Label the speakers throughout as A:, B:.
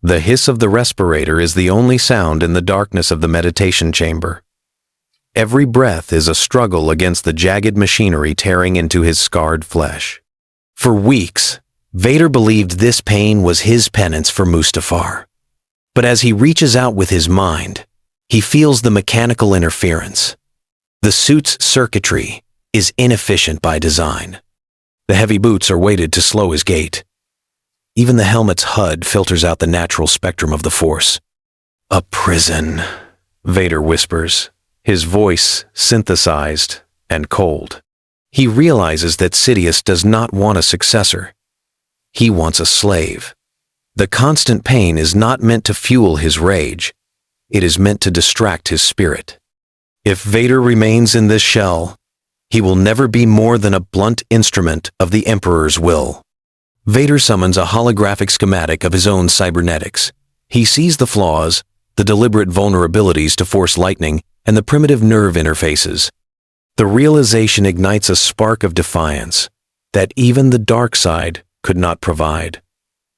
A: The hiss of the respirator is the only sound in the darkness of the meditation chamber. Every breath is a struggle against the jagged machinery tearing into his scarred flesh. For weeks, Vader believed this pain was his penance for Mustafar. But as he reaches out with his mind, he feels the mechanical interference. The suit's circuitry is inefficient by design. The heavy boots are weighted to slow his gait. Even the helmet's HUD filters out the natural spectrum of the Force. "A prison," Vader whispers, his voice synthesized and cold. He realizes that Sidious does not want a successor. He wants a slave. The constant pain is not meant to fuel his rage. It is meant to distract his spirit. If Vader remains in this shell, he will never be more than a blunt instrument of the Emperor's will. Vader summons a holographic schematic of his own cybernetics. He sees the flaws, the deliberate vulnerabilities to Force lightning, and the primitive nerve interfaces. The realization ignites a spark of defiance that even the dark side could not provide.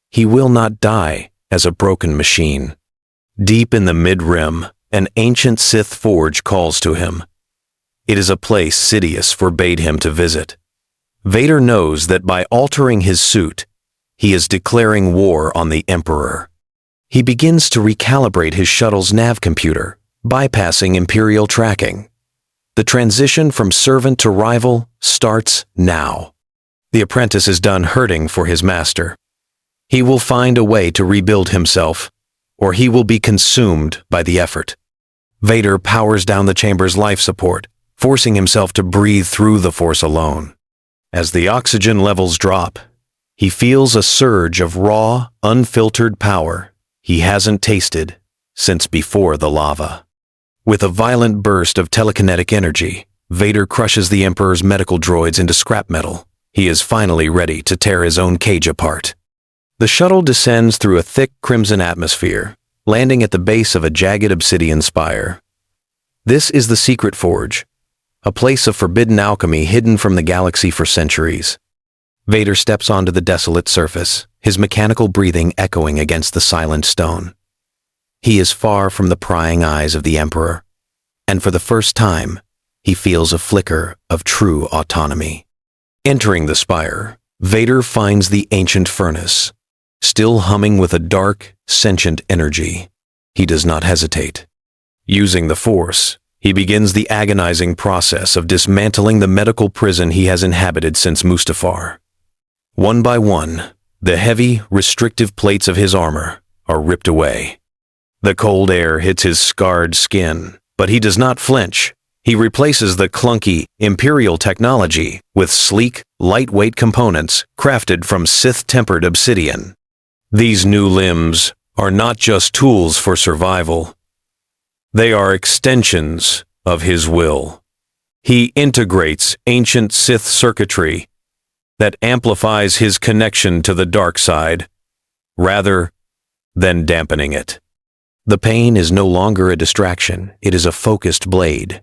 A: He will not die as a broken machine. Deep in the mid-rim, an ancient Sith forge calls to him. It is a place Sidious forbade him to visit. Vader knows that by altering his suit, he is declaring war on the Emperor. He begins to recalibrate his shuttle's nav computer, bypassing Imperial tracking. The transition from servant to rival starts now. The apprentice is done hurting for his master. He will find a way to rebuild himself, or he will be consumed by the effort. Vader powers down the chamber's life support, forcing himself to breathe through the Force alone. As the oxygen levels drop, he feels a surge of raw, unfiltered power he hasn't tasted since before the lava. With a violent burst of telekinetic energy, Vader crushes the Emperor's medical droids into scrap metal. He is finally ready to tear his own cage apart. The shuttle descends through a thick crimson atmosphere, landing at the base of a jagged obsidian spire. This is the Secret Forge, a place of forbidden alchemy hidden from the galaxy for centuries. Vader steps onto the desolate surface, his mechanical breathing echoing against the silent stone. He is far from the prying eyes of the Emperor, and for the first time, he feels a flicker of true autonomy. Entering the spire, Vader finds the ancient furnace, still humming with a dark, sentient energy. He does not hesitate. Using the Force, he begins the agonizing process of dismantling the medical prison he has inhabited since Mustafar. One by one, the heavy, restrictive plates of his armor are ripped away. The cold air hits his scarred skin, but he does not flinch. He replaces the clunky, Imperial technology with sleek, lightweight components crafted from Sith-tempered obsidian. These new limbs are not just tools for survival. They are extensions of his will. He integrates ancient Sith circuitry that amplifies his connection to the dark side, rather than dampening it. The pain is no longer a distraction, it is a focused blade.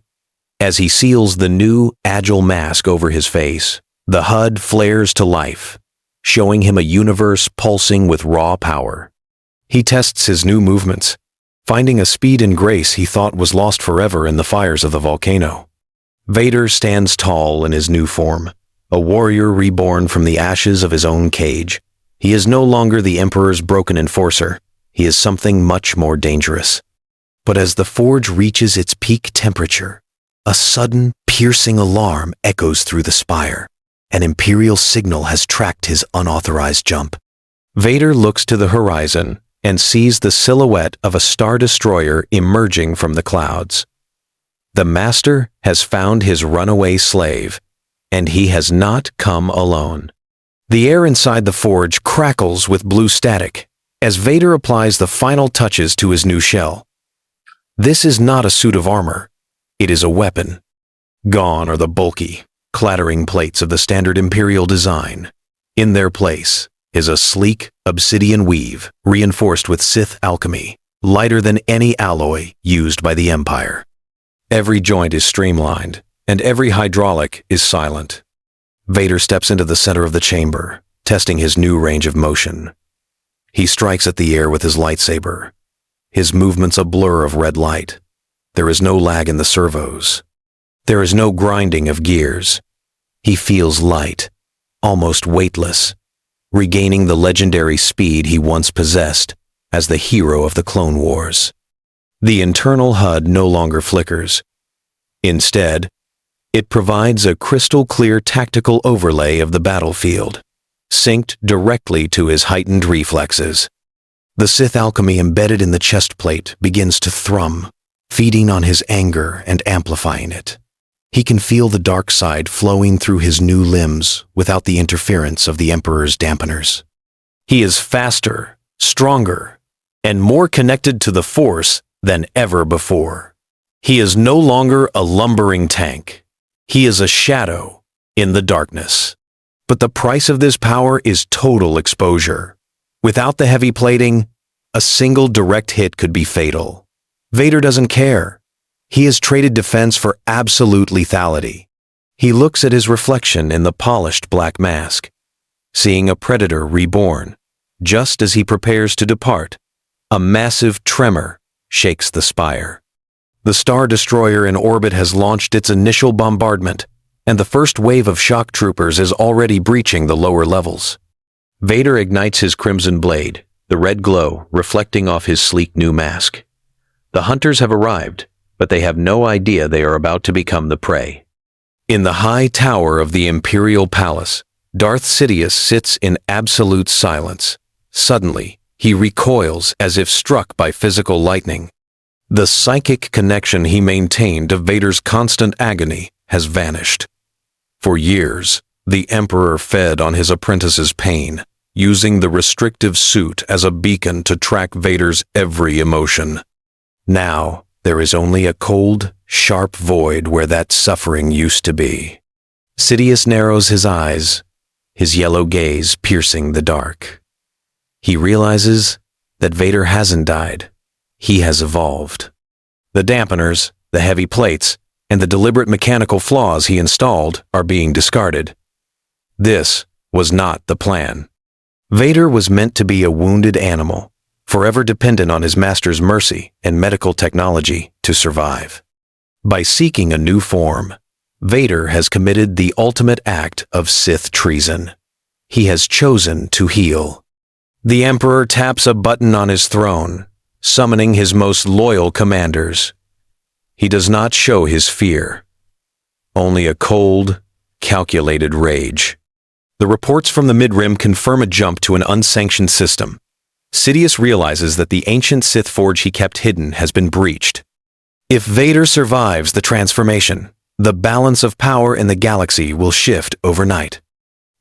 A: As he seals the new, agile mask over his face, the HUD flares to life, showing him a universe pulsing with raw power. He tests his new movements, finding a speed and grace he thought was lost forever in the fires of the volcano. Vader stands tall in his new form, a warrior reborn from the ashes of his own cage. He is no longer the Emperor's broken enforcer. He is something much more dangerous. But as the forge reaches its peak temperature, a sudden, piercing alarm echoes through the spire. An Imperial signal has tracked his unauthorized jump. Vader looks to the horizon and sees the silhouette of a Star Destroyer emerging from the clouds. The Master has found his runaway slave, and he has not come alone. The air inside the forge crackles with blue static as Vader applies the final touches to his new shell. This is not a suit of armor. It is a weapon. Gone are the bulky, clattering plates of the standard Imperial design. In their place is a sleek obsidian weave reinforced with Sith alchemy, lighter than any alloy used by the Empire. Every joint is streamlined, and every hydraulic is silent. Vader steps into the center of the chamber, testing his new range of motion. He strikes at the air with his lightsaber. His movements a blur of red light. There is no lag in the servos. There is no grinding of gears. He feels light, almost weightless, regaining the legendary speed he once possessed as the hero of the Clone Wars. The internal HUD no longer flickers. Instead, it provides a crystal-clear tactical overlay of the battlefield, synced directly to his heightened reflexes. The Sith alchemy embedded in the chest plate begins to thrum, feeding on his anger and amplifying it. He can feel the dark side flowing through his new limbs without the interference of the Emperor's dampeners. He is faster, stronger, and more connected to the Force than ever before. He is no longer a lumbering tank. He is a shadow in the darkness. But the price of this power is total exposure. Without the heavy plating, a single direct hit could be fatal. Vader doesn't care. He has traded defense for absolute lethality. He looks at his reflection in the polished black mask, seeing a predator reborn. Just as he prepares to depart, a massive tremor shakes the spire. The Star Destroyer in orbit has launched its initial bombardment, and the first wave of shock troopers is already breaching the lower levels. Vader ignites his crimson blade, the red glow reflecting off his sleek new mask. The hunters have arrived, but they have no idea they are about to become the prey. In the high tower of the Imperial Palace, Darth Sidious sits in absolute silence. Suddenly, he recoils as if struck by physical lightning. The psychic connection he maintained to Vader's constant agony has vanished. For years, the Emperor fed on his apprentice's pain, using the restrictive suit as a beacon to track Vader's every emotion. Now, there is only a cold, sharp void where that suffering used to be. Sidious narrows his eyes, his yellow gaze piercing the dark. He realizes that Vader hasn't died. He has evolved. The dampeners, the heavy plates, and the deliberate mechanical flaws he installed are being discarded. This was not the plan. Vader was meant to be a wounded animal, forever dependent on his master's mercy and medical technology to survive. By seeking a new form, Vader has committed the ultimate act of Sith treason. He has chosen to heal. The Emperor taps a button on his throne, summoning his most loyal commanders. He does not show his fear, only a cold, calculated rage. The reports from the Mid-Rim confirm a jump to an unsanctioned system. Sidious realizes that the ancient Sith forge he kept hidden has been breached. If Vader survives the transformation, the balance of power in the galaxy will shift overnight.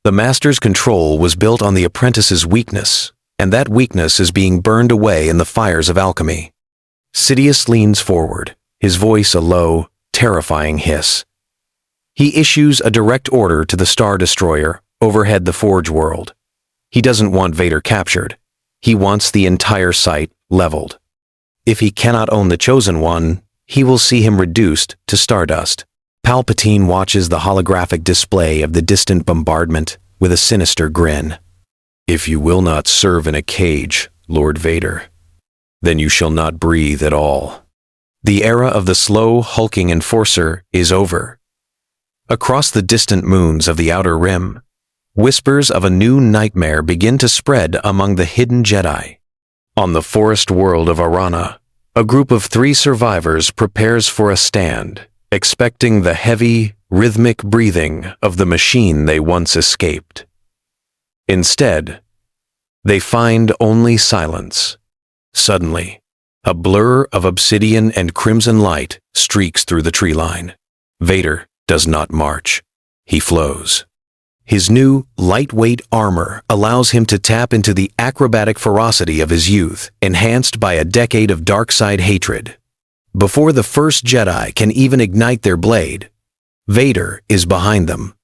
A: The Master's control was built on the Apprentice's weakness, and that weakness is being burned away in the fires of alchemy. Sidious leans forward, his voice a low, terrifying hiss. He issues a direct order to the Star Destroyer overhead the Forge world. He doesn't want Vader captured. He wants the entire site leveled. If he cannot own the Chosen One, he will see him reduced to stardust. Palpatine watches the holographic display of the distant bombardment with a sinister grin. If you will not serve in a cage, Lord Vader, then you shall not breathe at all. The era of the slow, hulking enforcer is over. Across the distant moons of the Outer Rim, whispers of a new nightmare begin to spread among the hidden Jedi. On the forest world of Arana, a group of 3 survivors prepares for a stand, expecting the heavy, rhythmic breathing of the machine they once escaped. Instead, they find only silence. Suddenly, a blur of obsidian and crimson light streaks through the tree line. Vader does not march. He flows. His new, lightweight armor allows him to tap into the acrobatic ferocity of his youth, enhanced by a decade of dark side hatred. Before the first Jedi can even ignite their blade, Vader is behind them.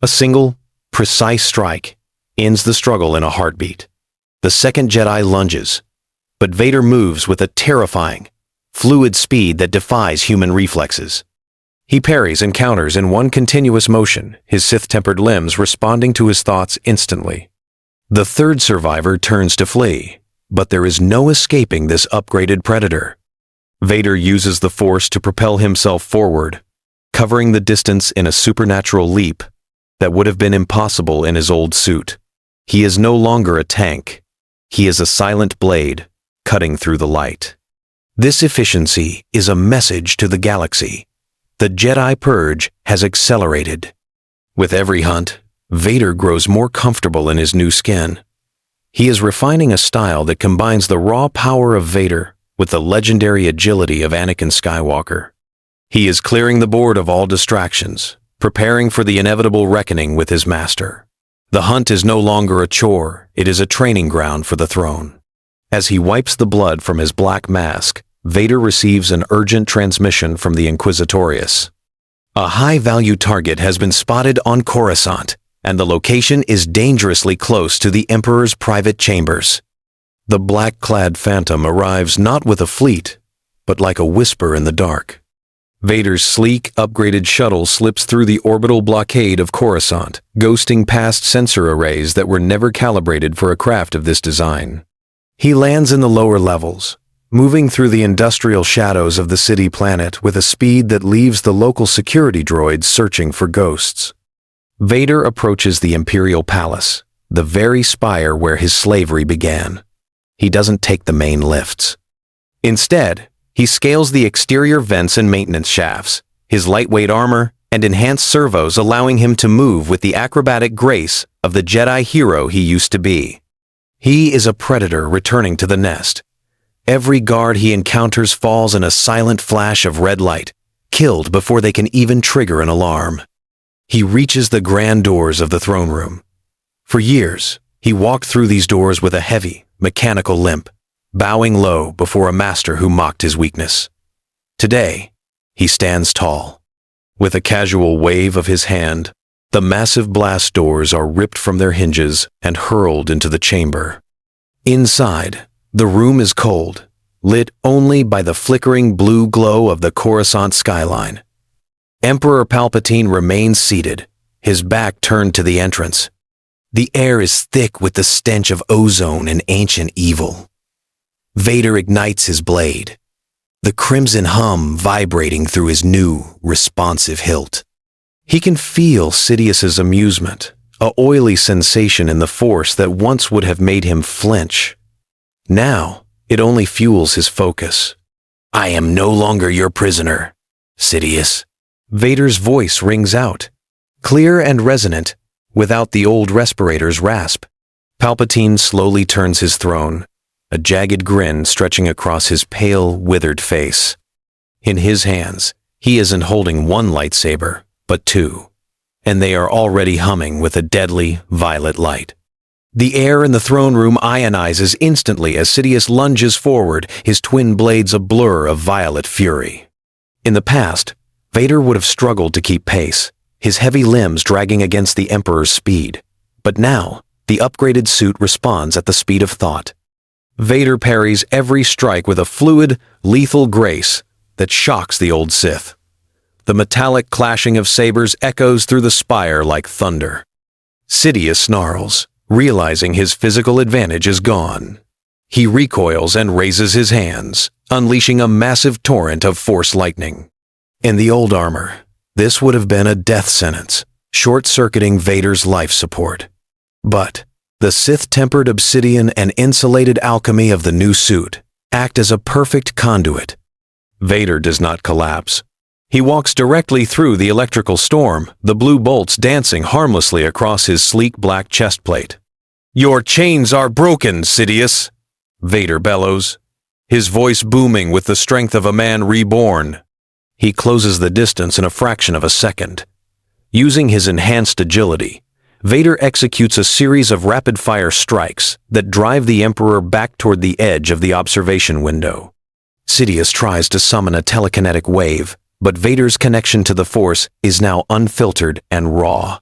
A: A single, precise strike ends the struggle in a heartbeat. The second Jedi lunges, but Vader moves with a terrifying, fluid speed that defies human reflexes. He parries and counters in one continuous motion, his Sith-tempered limbs responding to his thoughts instantly. The third survivor turns to flee, but there is no escaping this upgraded predator. Vader uses the Force to propel himself forward, covering the distance in a supernatural leap that would have been impossible in his old suit. He is no longer a tank. He is a silent blade, cutting through the light. This efficiency is a message to the galaxy. The Jedi Purge has accelerated. With every hunt, Vader grows more comfortable in his new skin. He is refining a style that combines the raw power of Vader with the legendary agility of Anakin Skywalker. He is clearing the board of all distractions, preparing for the inevitable reckoning with his master. The hunt is no longer a chore, it is a training ground for the throne. As he wipes the blood from his black mask, Vader receives an urgent transmission from the Inquisitorius. A high-value target has been spotted on Coruscant, and the location is dangerously close to the Emperor's private chambers. The black-clad phantom arrives not with a fleet, but like a whisper in the dark. Vader's sleek, upgraded shuttle slips through the orbital blockade of Coruscant, ghosting past sensor arrays that were never calibrated for a craft of this design. He lands in the lower levels, moving through the industrial shadows of the city planet with a speed that leaves the local security droids searching for ghosts. Vader approaches the Imperial Palace, the very spire where his slavery began. He doesn't take the main lifts. Instead, he scales the exterior vents and maintenance shafts, his lightweight armor and enhanced servos allowing him to move with the acrobatic grace of the Jedi hero he used to be. He is a predator returning to the nest. Every guard he encounters falls in a silent flash of red light, killed before they can even trigger an alarm. He reaches the grand doors of the throne room. For years, he walked through these doors with a heavy, mechanical limp, bowing low before a master who mocked his weakness. Today, he stands tall. With a casual wave of his hand, the massive blast doors are ripped from their hinges and hurled into the chamber. Inside, the room is cold, lit only by the flickering blue glow of the Coruscant skyline. Emperor Palpatine remains seated, his back turned to the entrance. The air is thick with the stench of ozone and ancient evil. Vader ignites his blade, the crimson hum vibrating through his new, responsive hilt. He can feel Sidious's amusement, a oily sensation in the Force that once would have made him flinch. Now, it only fuels his focus. "I am no longer your prisoner, Sidious." Vader's voice rings out, clear and resonant, without the old respirator's rasp. Palpatine slowly turns his throne, a jagged grin stretching across his pale, withered face. In his hands, he isn't holding one lightsaber, but two, and they are already humming with a deadly, violet light. The air in the throne room ionizes instantly as Sidious lunges forward, his twin blades a blur of violet fury. In the past, Vader would have struggled to keep pace, his heavy limbs dragging against the Emperor's speed. But now, the upgraded suit responds at the speed of thought. Vader parries every strike with a fluid, lethal grace that shocks the old Sith. The metallic clashing of sabers echoes through the spire like thunder. Sidious snarls, realizing his physical advantage is gone. He recoils and raises his hands, unleashing a massive torrent of Force lightning. In the old armor, this would have been a death sentence, short-circuiting Vader's life support. But the Sith-tempered obsidian and insulated alchemy of the new suit act as a perfect conduit. Vader does not collapse. He walks directly through the electrical storm, the blue bolts dancing harmlessly across his sleek black chest plate. "Your chains are broken, Sidious!" Vader bellows, his voice booming with the strength of a man reborn. He closes the distance in a fraction of a second. Using his enhanced agility, Vader executes a series of rapid-fire strikes that drive the Emperor back toward the edge of the observation window. Sidious tries to summon a telekinetic wave, but Vader's connection to the Force is now unfiltered and raw.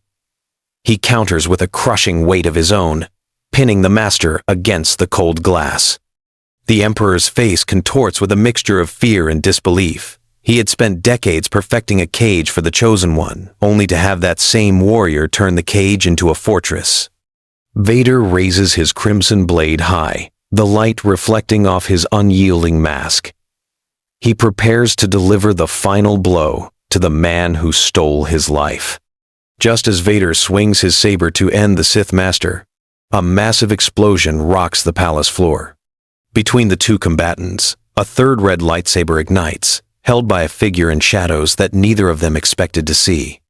A: He counters with a crushing weight of his own, pinning the Master against the cold glass. The Emperor's face contorts with a mixture of fear and disbelief. He had spent decades perfecting a cage for the Chosen One, only to have that same warrior turn the cage into a fortress. Vader raises his crimson blade high, the light reflecting off his unyielding mask. He prepares to deliver the final blow to the man who stole his life. Just as Vader swings his saber to end the Sith Master, a massive explosion rocks the palace floor. Between the two combatants, a third red lightsaber ignites, held by a figure in shadows that neither of them expected to see.